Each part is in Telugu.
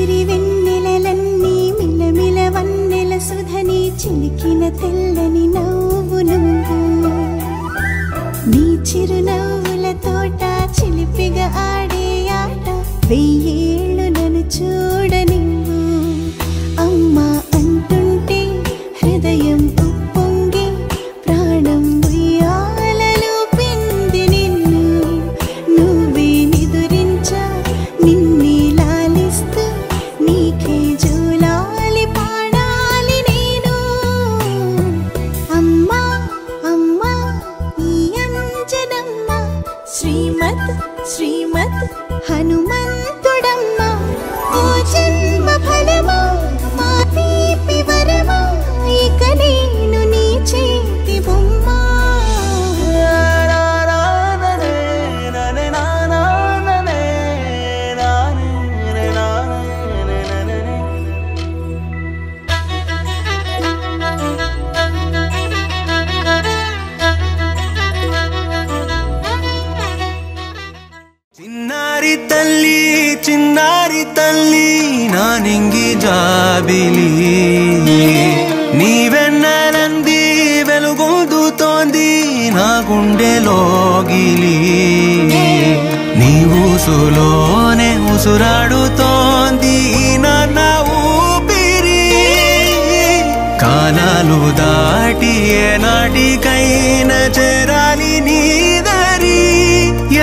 సిరి వెన్నెలలన్నీ మిలమిల వన్నెల సుధని చిలికిన తెల్లని నవ్వు నువ్వు నీ చిరునవ్వుల తోట చిలిపిగా ఆడే ఆట వెయ్యేళ్ళు నన్ను చూడనివ్వు అమ్మా అంటుంటే హృదయం ఉప్పొంగి ప్రాణం ఉయ్యాలలో పిండి నిన్ను నువ్వే నిదురించా నిన్నే లాలిస్తూ నీకే జూలాలి పాడాలి నేను అమ్మా అమ్మా ఈ అంజనమ్మ శ్రీమత్ శ్రీమత్ హనుమంతుడమ్మ ఓ జన్మ ఫలమా మా తీపి వరమా ఇక నేను నీ చేతి బొమ్మ చిన్నారి తల్లి నా నింగి జాబిలి నీవెన్నెలంది వెలుగొందుతోంది నా గుండెలోగిలి నీ ఊసులోనే ఉసురాడుతోంది నా ఊపిరి కాలాలు దాటి ఏనాటికైనా చేరాలి నీ దరి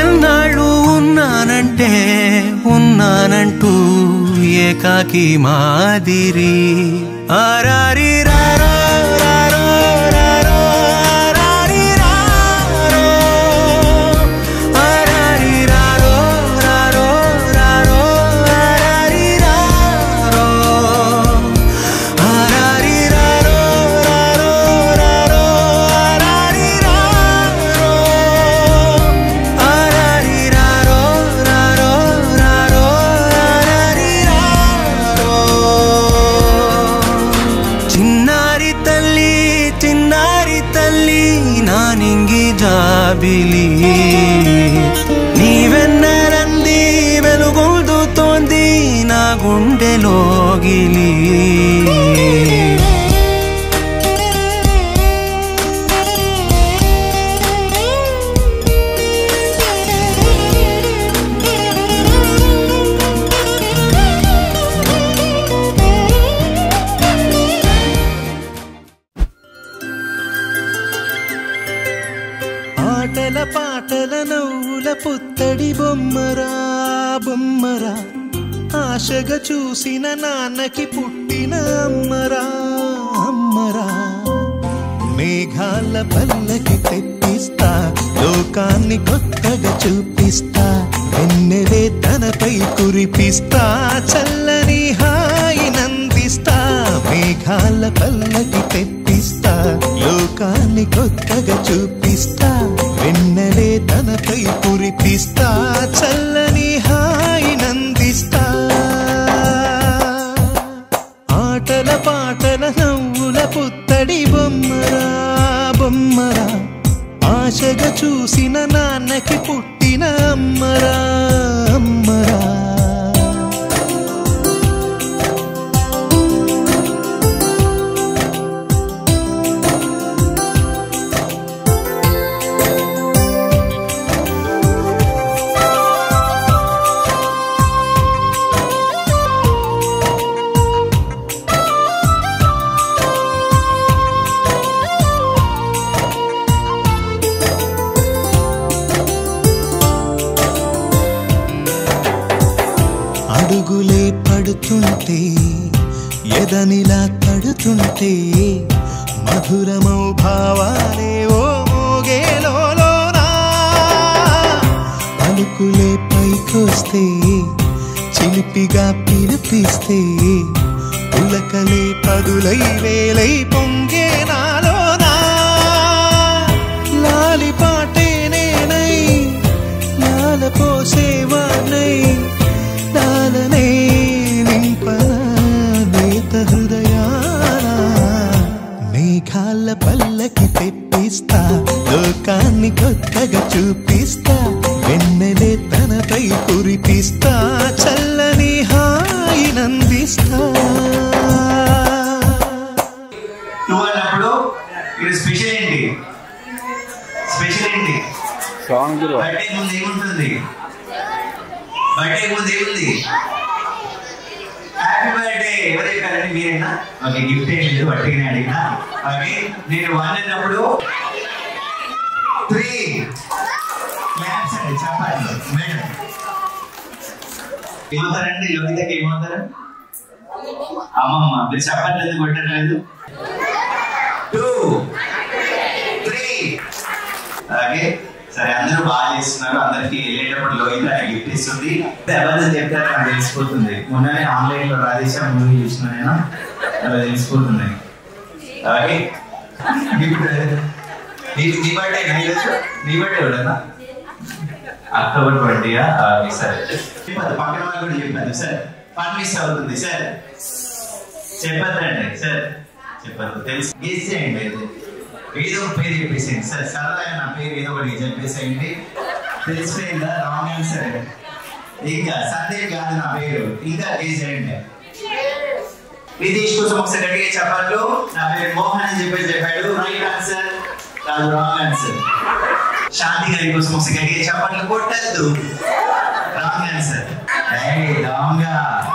ఎన్నాళ్ళు ఉన్నానంటూ ఏకాకి మాదిరి ఆరారి రారో రారో రారో ఆరారి రారో ఆరారి రారో రారో రారో ఆరారి రారో ఆరారి రారో రారో రారో ఆరారి రారో ఆరారి రారో రారో రారో ఆరారి రారో చిన్నారి తల్లి నా నింగి జాబిలి నీవెన్నెలంది వెలుగొందుతోంది నా గుండెలోగిలి ఆటల పాటల నవ్వుల పుత్తడి బొమ్మరా బొమ్మరా ఆశగా చూసిన నాన్నకి పుట్టిన అమ్మరా అమ్మరా మేఘాల పల్లకి తెప్పిస్తా లోకాన్ని కొత్తగా చూపిస్తా వెన్నెలే తనపై కురిపిస్తా చల్లని హాయినందిస్తా మేఘాల పల్లకి తెప్పిస్తా లోకాన్ని కొత్తగా చూపిస్తా వెన్నెలే తనపై కురిపిస్తా చల్లని హాయినందిస్తా ఆటల పాటల నవ్వుల పుత్తడి బొమ్మరా బొమ్మరా ఆశగా చూసిన నాన్నకి పుట్టిన అమ్మరా అమ్మరా అడుగులే పడుతుంటే ఎదనిలా తడుతుంటే మధురమౌ భావాలే ఓ మోగేలోనా పలుకులే పైకొస్తే చిలిపిగా పిలిపిస్తే పులకలే పదులై వేలై పొంగే నాలోనా లాలి పాటే నేనై లాల పోసేవానై లాలనే నింపనా నేత హృదయాన మేఘాల పల్లకి తెప్పిస్తా లోకాన్ని కొత్తగా చూపిస్తా వెన్నెలే తనపై కురిపిస్తా చల్లని హాయినంద ఇస్తా. అన్నప్పుడు ఇక్కడ స్పెషల్ ఏంటి? స్పెషల్ ఏంటి? బర్త్డే ముందు ఏముంటుంది? బర్త్డే ముందు ఏముంది? Happy birthday. ఎవరు చెప్పారండి? మీరేనా? ఓకే, గిఫ్ట్ ఏం లేదు, బర్త్డేనే అడిగినా. ఓకే, నేను 1 అన్నప్పుడు 3 క్లాప్స్ అండి, చెప్పాలి మేడం. ఏమవుతారండి? యోగితకి ఏమవుతారు? అమ్మమ్మ. మీరు చెప్పట్లేదు, కొట్టట్లేదు. 2 3. ఓకే, సరే, అందరూ బాగా చేస్తున్నారు. అందరికి వెళ్ళేటప్పుడు లోహిత గిఫ్ట్ ఇస్తుంది. ఎవరు చెప్తారు నాకు తెలిసిపోతుంది. మొన్ననే ఆన్లైన్ లో రాధేశ మూవీ చూసిన నేను, తెలిసిపోతుంది. ఓకే, గిఫ్ట్ నీ బర్త్డే. నీ బర్త్డే ఎవడన్నా? అక్టోబర్ 20. సరే, చెప్పదు. పక్కన వాళ్ళు కూడా చెప్పదు. సార్ ఫన్ మిస్ అవుతుంది. సార్ చెప్పద్దండి. సార్ చెప్పదు. తెలుసు, గెస్ చేయండి. ఏదో ఒక పేరు చెప్పేసేయండి. సార్ సరదాగా నా పేరు ఏదో ఒకటి చెప్పేసేయండి. తెలిసిపోయిందా? Wrong answer. ఇంకా సందేహం కాదు నా పేరు. ఇంకా గెస్ చేయండి. నితీష్ కోసం ఒకసారి గట్టిగా చెప్పారు. నా పేరు మోహన్ అని చెప్పాడు. రైట్ ఆన్సర్ కాదు, రాంగ్ ఆన్సర్. శాంతి గారి కోసం ఒకసారి గట్టిగా చెప్పండి. కొట్టద్దు, wrong answer.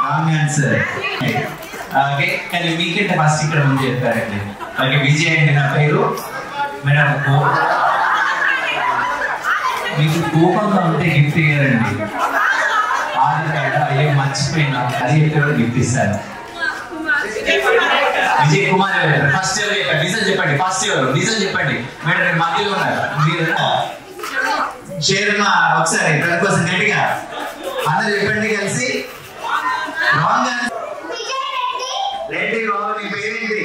Wrong answer. Okay, కానీ మీకంటే ఫస్ట్ ఇక్కడ ముందు చెప్పారండి. ఓకే, విజయ్ అండి నా పేరు. మేడం, మీకు కోపంగా ఉంటే గిఫ్ట్ ఇయ్యారండి. ఆధార్ కార్డు అయ్యో మర్చిపోయినా, అది చెప్పి గిఫ్ట్ ఇస్తాను. విజయ్ కుమార్ గారు ఫస్ట్ ఎవరు చెప్పండి? నిజం చెప్పండి. ఫస్ట్ ఎవరు? నిజం చెప్పండి మేడం. నేను మధ్యలో ఉన్నారు. మీరు శర్మ. ఒకసారి తన కోసం గట్టిగా అందరు చెప్పండి కలిసి. Wrong answer. రెడ్డి బాబు, నీ పేరేంటి?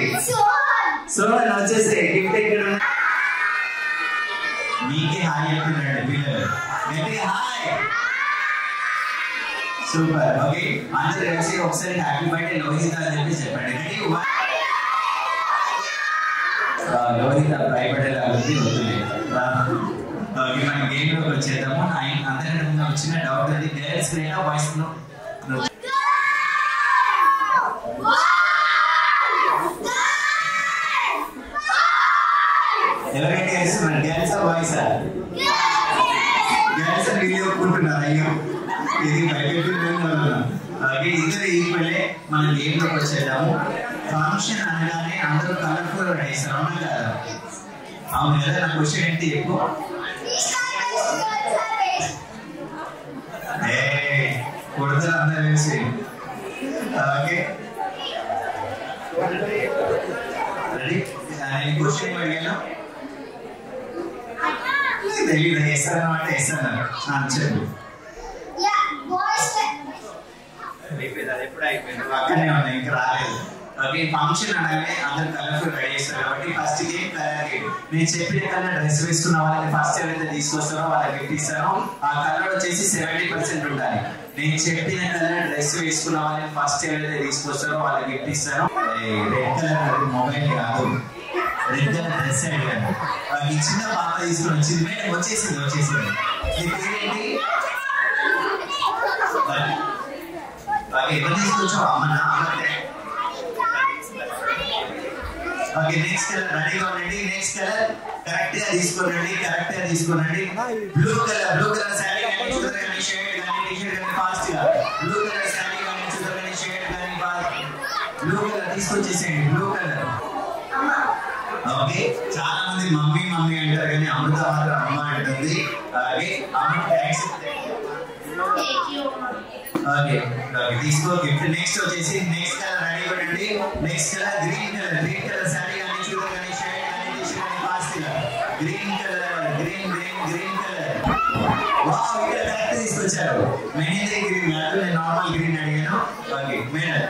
సోహన్. వచ్చేసి గిఫ్ట్ ఇక్కడ మీకే హాయ్ చెప్తున్నాడు పిల్లలు. గట్టిగా హాయ్. సూపర్. ఓకే, అందరు కలిసి ఒకసారి హ్యాపీ బర్త్డే లోహిత అని చెప్పి చెప్పండి. లోహిత భయపడేలా ఉంది. ఓకే, మనం గేమ్ లోకి వచ్చేద్దాము. అందరికీ ముందు వచ్చిన డౌట్ ఉంది. గర్ల్స్ లేదా బాయ్స్? ఎవరైతే వేస్తున్నారు? గర్ల్సా బాయ్సా? గర్ల్స్ అని వీళ్ళు ఒప్పుకుంటున్నారు. అయ్యో, ఇది భయపెట్టుకున్నాను. ఇద్దరు ఈక్వలే. మనం గేమ్ లోకి వచ్చేద్దాము. ఫంక్షన్ అనగానే అందరూ కలర్ఫుల్ వేస్తారు, అవునా కదా? అవును కదా. నా క్వశ్చన్ ఏంటి ఎక్కువ? కొడతారు అందరూ వేసి. Okay, ready? నేను క్వశ్చన్ అడిగాను, తెలియదు. వేస్తాను అంటే వేస్తాను. చెప్పు. అది ఎప్పుడు అయిపోయింది, పక్కనే ఉన్నాయి, ఇంకా రాలేదు. ఓకే, ఫంక్షన్ అనగానే అందరు కలర్ఫుల్ రెడీ చేస్తారు కాబట్టి ఫస్ట్ గేమ్ కలర్ గేమ్. నేను చెప్పిన కలర్ డ్రెస్ వేసుకున్న వాళ్ళని ఫస్ట్ ఎవరైతే తీసుకొస్తారో వాళ్ళకి గిఫ్ట్ ఇస్తాను. ఆ కలర్ వచ్చేసి 70% ఉండాలి. నేను చెప్పిన కలర్ డ్రెస్ వేసుకున్న వాళ్ళని ఫస్ట్ ఎవరైతే తీసుకొస్తారో వాళ్ళకి గిఫ్ట్ ఇస్తాను. రెడ్ కలర్ మొబైల్ కాదు, రెడ్ కలర్ డ్రెస్ అడిగాను. ఈ చిన్న పాప తీసుకుని వచ్చింది. మేడం వచ్చేసింది. మీ పేరేంటి? ఎవరు తీసుకొచ్చావు? అమ్మనా? ఓకే, నెక్స్ట్ కలర్ రెడీగా ఉండండి. నెక్స్ట్ కలర్ కరెక్ట్ గా తీసుకోనండి. బ్లూ కలర్ శారీ కానీ చూడరు కానీ షర్ట్ కానీ టీ-షర్ట్ కానీ ఫాస్ట్ గా బ్లూ కలర్ శారీ కానీ చూడరు కానీ షర్ట్ కానీ బ్లూ కలర్ తీసుకొచ్చేసేయండి. Blue colour. ఓకే, చాలా మంది మమ్మీ అంటారు కానీ అమృత మాత్రం అమ్మ అంటుంది. ఓకే, అమ్మ థ్యాంక్స్. ఓకే, తీసుకో గిఫ్ట్. నెక్స్ట్ వచ్చేసి నెక్స్ట్ కలర్ రెడీ ఉండండి. Next colour green colour sari కానీ చూడరు కానీ షర్ట్ కానీ టీ-షర్ట్ కానీ ఫాస్ట్ గా గ్రీన్ కలర్. వావ్, ఇక్కడ కరెక్ట్ తీసుకొచ్చారు. మెహందీ గ్రీన్ కాదు, నేను నార్మల్ గ్రీన్ అడిగాను. ఓకే మేడం,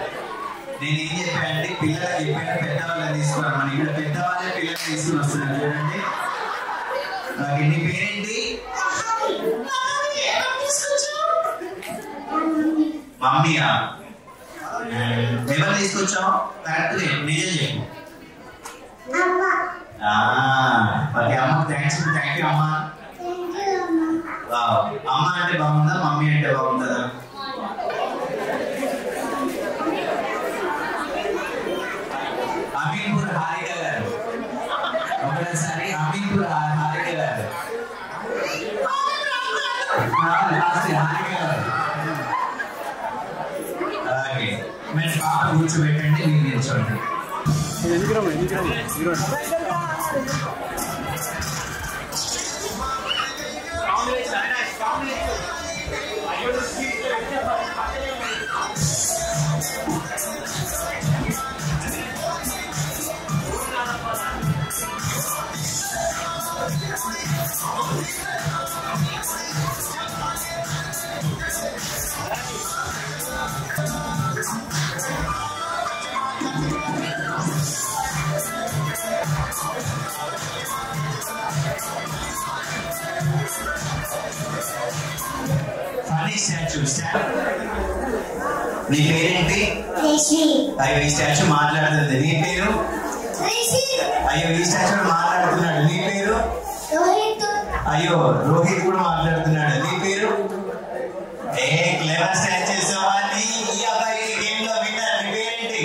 నేను ఏం చెప్పానంటే పిల్లలకి చెప్పాను పెద్దవాళ్ళని తీసుకున్నాను. మన ఇక్కడ పెద్దవాళ్ళే పిల్లల్ని తీసుకుని వస్తున్నారు చూడండి. ఓకే, నీ పేరేంటి? మమ్మీయా? ఎవరు తీసుకొచ్చావు? కరెక్ట్ నిజం చెప్పు. ఓకే, అమ్మకు థ్యాంక్ యూ అమ్మ. అమ్మ అంటే బాగుందా, మమ్మీ అంటే బాగుంటుందా? పాప కూర్చోబెట్టండి, మీరు నిల్చోండి. నీ పేరేంటి? అయ్యో ఈ స్టాచ్యూ మాట్లాడుతుంది. నీ పేరు? అయ్యో ఈ స్టాచ్యూ మాట్లాడుతున్నాడు. నీ పేరు? అయ్యో రోహిత్ కూడా మాట్లాడుతున్నాడు. నీ పేరు? ఏ క్లెవర్ స్టాచ్యూస్. ఈ అబ్బాయి గేమ్ లో విన్నర్. నీ పేరేంటి?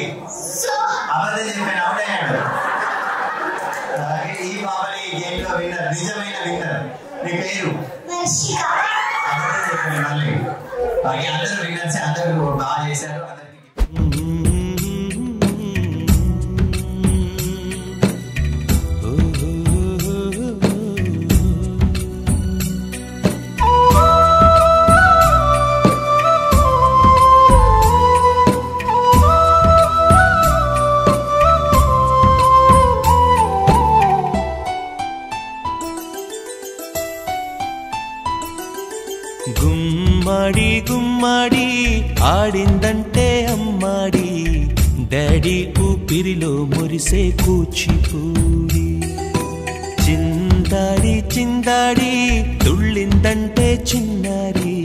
అబద్ధం చెప్పాను, అవుట్ అయ్యాడు. ఈ బాబాయ్ గేమ్ లో విన్నర్, నిజమైన విన్నర్. నీ పేరు? అబద్ధం చెప్పాను మళ్ళీ. అందరూ విన్నర్స్, అందరూ బాగా చేశారు. గుమ్మడి గుమ్మడి ఆడిందంటే అమ్మాడి, డాడీ ఊపిరిలో మురిసే కూచిపూడి. చిందాడి చిందాడి తుళ్ళిందంటే చిన్నారి,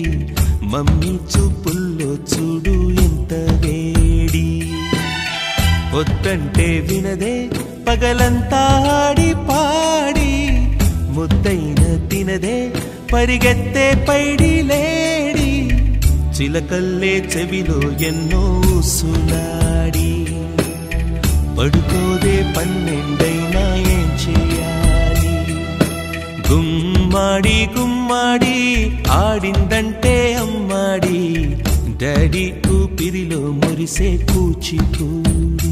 మమ్మీ చూపుల్లో చూడు ఎంత వేడి. వద్దంటే వినదే పగలంతా ఆడి పాడి, ముద్దైన తినదే పరిగెత్తే పైడి లేడి. చిలకల్లే చెవిలో ఎన్నో సులాడి, పడుకోదే పన్నెండైనా ఏం చేయాలి. గుమ్మాడి గుమ్మాడి ఆడిందంటే అమ్మాడి, డాడీ ఊపిరిలో మురిసే కూచిపూడి.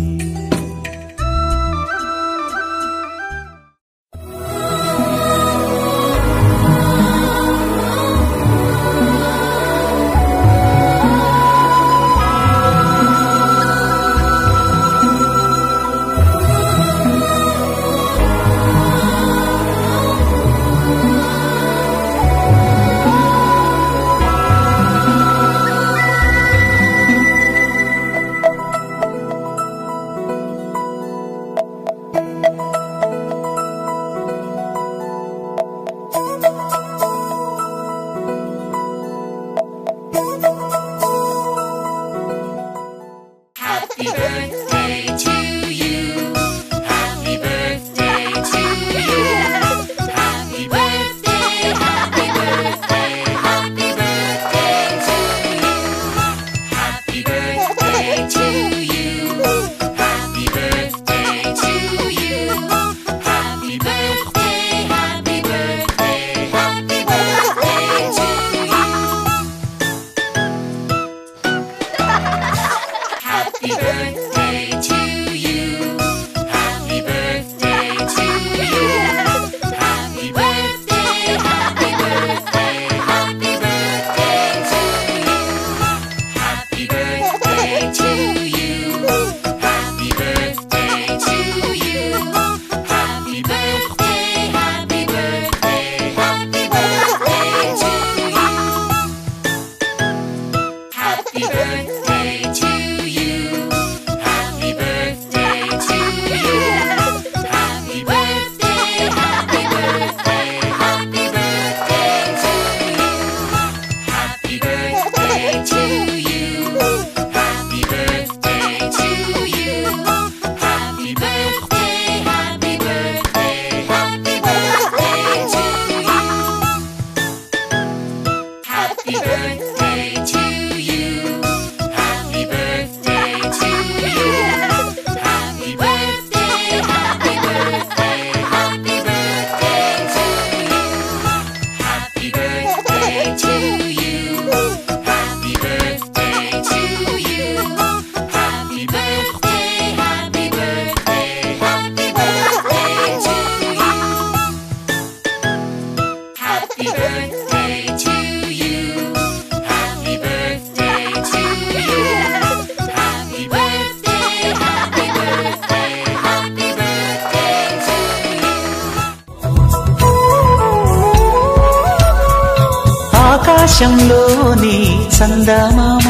ఆకాశంలోని చందమామ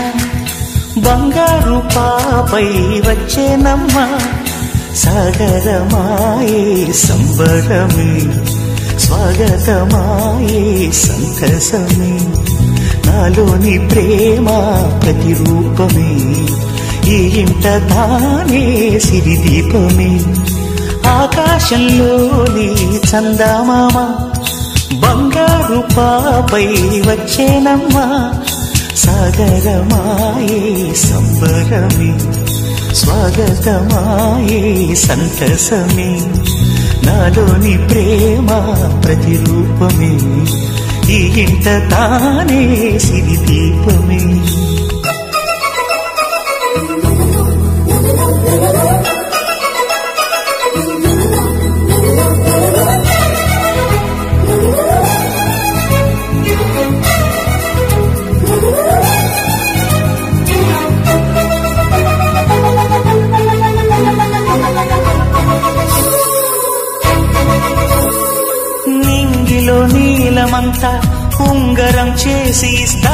బంగారు పాపై వచ్చేనమ్మ సాగరమాయే సంబరమే స్వాగతమాయే సంతసమే నాలోని ప్రేమ ప్రతిరూపమే ఈ ఇంట తానే సిరిదీపమే ఆకాశంలోని చందమామ బంగారు పాపై వచ్చేనమ్మా సాగరమాయే సంబరమే స్వాగతమాయే సంతసమే నాలోని ప్రేమ ప్రతిరూపమే ఈ ఇంట తానే సిరిదీపమే నీలమంతా ఉంగరం చేసి ఇస్తా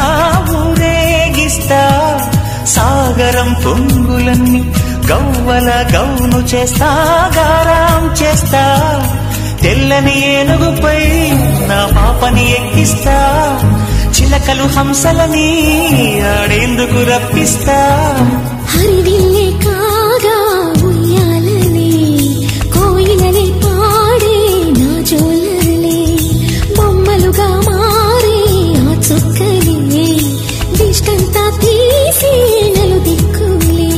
ఊరేగిస్తా సాగరం పొంగులన్నీ గవ్వల గౌను చేస్తా గారం చేస్తా తెల్లని ఏనుగుపై నా పాపని ఎక్కిస్తా చిలకలు హంసలని ఆడేందుకు రప్పిస్తా హరివిల్లే కాగా ఉయ్యాలనే కోయిలనే పాడే నా జోలలే బొమ్మలుగా మారే ఆ చుక్కలే దిష్టంతా తీసి నలు దిక్కులే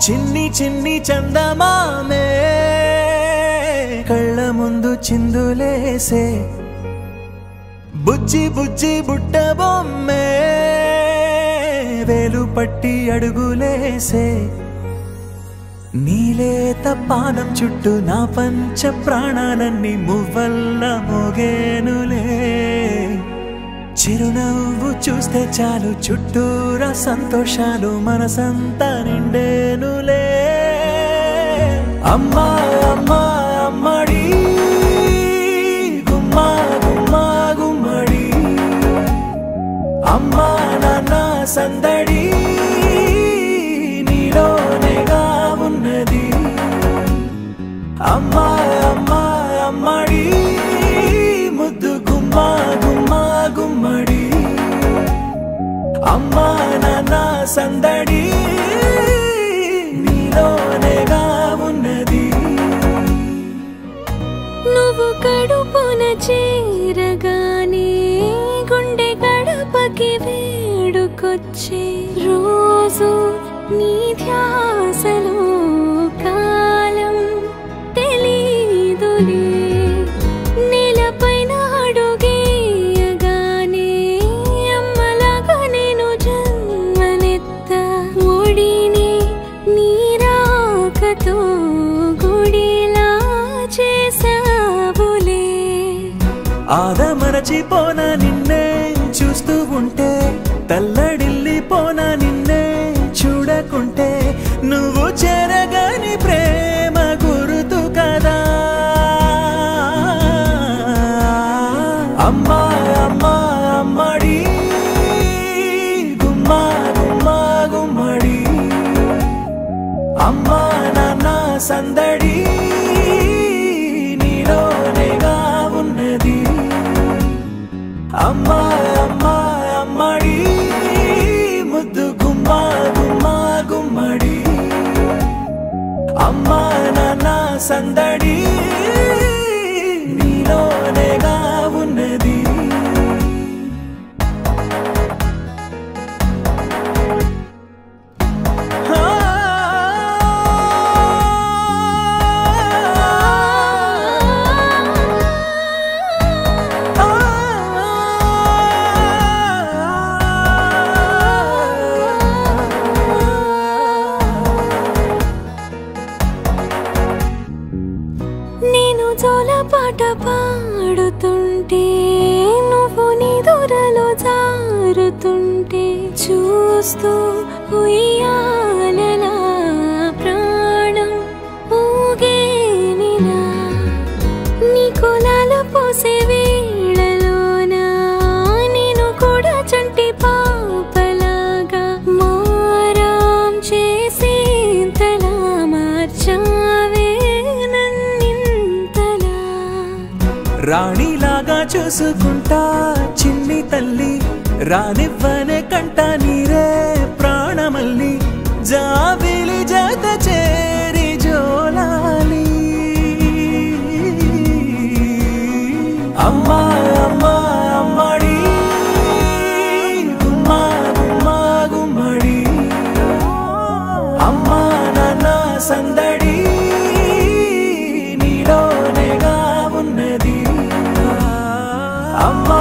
చిన్ని చిన్ని చందమామే కళ్ళ ముందు చిందులేసే బుజ్జి బుజ్జి బుట్ట బొమ్మే వేలు పట్టి అడుగులేసే నీలేత పానం చుట్టూ నా పంచ ప్రాణాలన్నీ మువ్వల్ల మోగేనులే చిరునవ్వు చూస్తే చాలు చుట్టూరా సంతోషాలు మనసంతా నిండేనులే అమ్మా అమ్మా అమ్మడి గుమ్మా గుమ్మా గుమ్మడి అమ్మా నాన్న సందడి నీలోనేగా ఉన్నది అమ్మా అమ్మా అమ్మడి ముద్దు గుమ్మా గుమ్మా గుమ్మడి అమ్మా నాన్న సందడి నీలోనేగా ఉన్నది నువ్వు కడుపున చేరగానే గుండె గడపకి వేడుకొచ్చే రోజు నీ ధ్యాసలో కాలం తెలీదులే నేలపైన అడుగేయగానే అమ్మలాగా నేను జన్మనెత్త ఒడిని నీ రాకతో గుడిలా చేసావులే ఆదమరచిపోనా నిన్నే చూస్తూ ఉంటే తల్లడిల్లిపోనా నిన్నే చూడకుంటే నువ్వు చెరగని ప్రేమ గురుతు కదా అమ్మా అమ్మా అమ్మడి గుమ్మా గుమ్మా గుమ్మడి అమ్మా నాన్న సందడి నీలోనేగా ఉన్నది అమ్మా అమ్మా అమ్మడి ముద్దు గుమ్మా గుమ్మా గుమ్మడి అమ్మా నాన్న సందడి నీలోనేగా ఉన్నది ఆ జోల పాట పాడుతుంటే నువ్వు నీ దూరలో జారుతుంటే చూస్తూ ఉయ్యాలలా ప్రాణం ఊగేనిలా నీ కులాలు పోసే వేళలోనా నేను కూడా చంటి పాపలాగా మారాం చేసేంతలా మార్చావే నన్నింతలా రాణిలాగా చూసుకుంటా చిన్ని తల్లి రానివ్వనే కంట నీరే ప్రాణమల్లి జాబిలి జత చేరి జోలాలి అమ్మా అమ్మా అమ్మడి గుమ్మా గుమ్మా గుమ్మడి అమ్మా నాన్న సందడి నీలోనేగా ఉన్నది అమ్మా